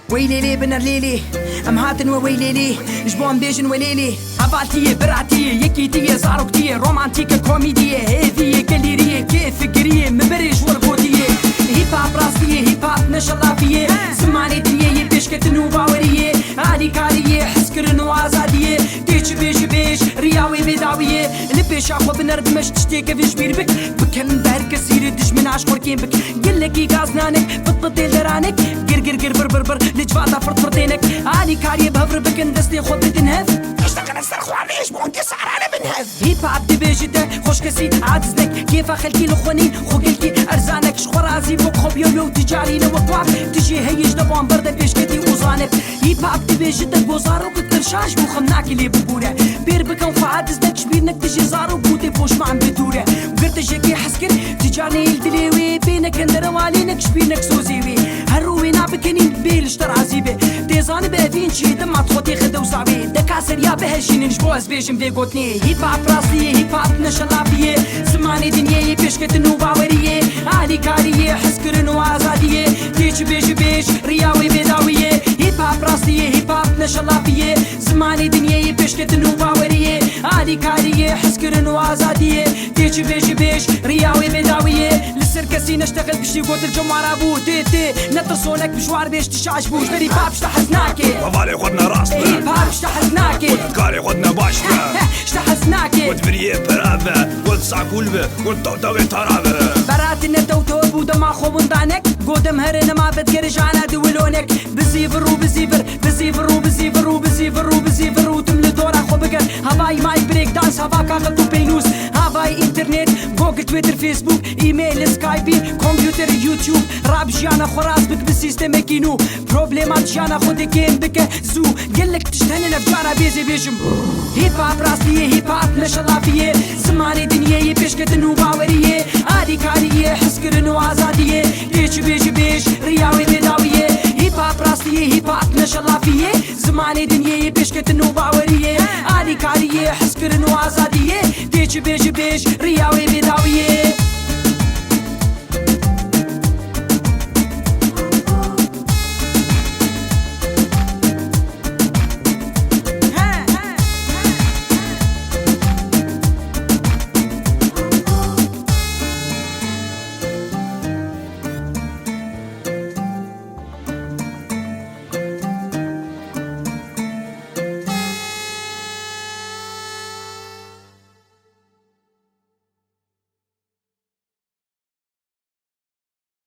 ويلي لي بنر ليلي ام هاتن وويلي لي جبون بيجن وليلي عبالتي برعتي يكيتي زاروكتي رومانتيك كوميدية هذي كاليرية كيف فكرية مبرج ورغوتية هيب هاب راسية هيب هاب نشلافية سمعني دنيا بيشكت نوباورية عالي كارية حسكرن وازادية تيش بيش بيش رياوي بيداوية لبيش اخو بنر بمش تشتيك في جبير بك بكن دهر كسير دش من عشقور كين بك قلك غازنانك بطبطي درانك قر بر بر بر لجفاتا فرط فرطينك عالي كارية بهفر بكن دستي خود بتنهف اشتغل السرخ وعميش بون كسر على بنهف هيب هاب دبيجته خوش كسي عاجزنك كيف اخلكي لخوني خوكلكي ارزانك شخرازي فوق خوب يو تجاري لوقواف تجي هيج دبان برده بيشكتي وزانب هيب هاب دبيجته بوزارو كترشاش بوخمناكي لي ببوره بير بكن فعاجزنك شبيرنك تجي زارو بوتي بوش ما عم بدوره وقرت جاكي حسكن تجاري الدليوي بينك اندروالينك شبيرنك سوزيوي هروي نابكنين بيل اشتر عزيبه ديزان بافين شي دم تخوتي خدو صعبي دكاسر يا بهشين نجبوز بيجم في قوتني هيب هاب راسي هيب هاب نشلافيه زماني دنيا بيشكت نوباوريه عالي كاريه حسكرن وازاديه تيج بيج بيج رياوي بيداويه هيب هاب راسي هيب هاب نشلافيه زماني دنيا بيشكت نوباوريه عالي كاريه حسكرن وازاديه تيج بيج بيج رياوي بيداويه للسركسي نشتغل بشي قوت الجمعة ابو تي نتصونك بشوار بيش تشعجبوش بري باب اشتحزناكي وفالي خدنا راسنا هيب هاب اشتحزناكي وتكاري خدنا باشنا اشتحزناكي وتفريه برافة وتسع كلبة وتطوطوي طرابة براتنا توتو بودا ما خوبن دانك قدام هرنا ما بتقرج عنا دولونك بزيفر وبزيفر بزيفر وبزيفر وبزيفر وبزيفر وتملي دورا خو بقر هواي ماي بريك دانس هوا كاغل بينوس هواي انترنت جوجل تويتر فيسبوك ايميل سكايبي كمبيوتر يوتيوب راب جانا خراس بك بالسيستم كينو بروبليمات جانا خودي كين بك زو قلك تشتهني نفجانا بيزي بيجم هيب هاب راسية هيب هاب نشلافية زماني دنيا بيشكت نوباورية عالي كارية حسكرن وازادية تيش بيج بيج رياوي بيداوية هيب هاب راسية هيب هاب نشلافية زماني دنيا بيشكت نوباورية عالي كارية حسكرن وازادية تيش بيج بيج رياوي بيداوية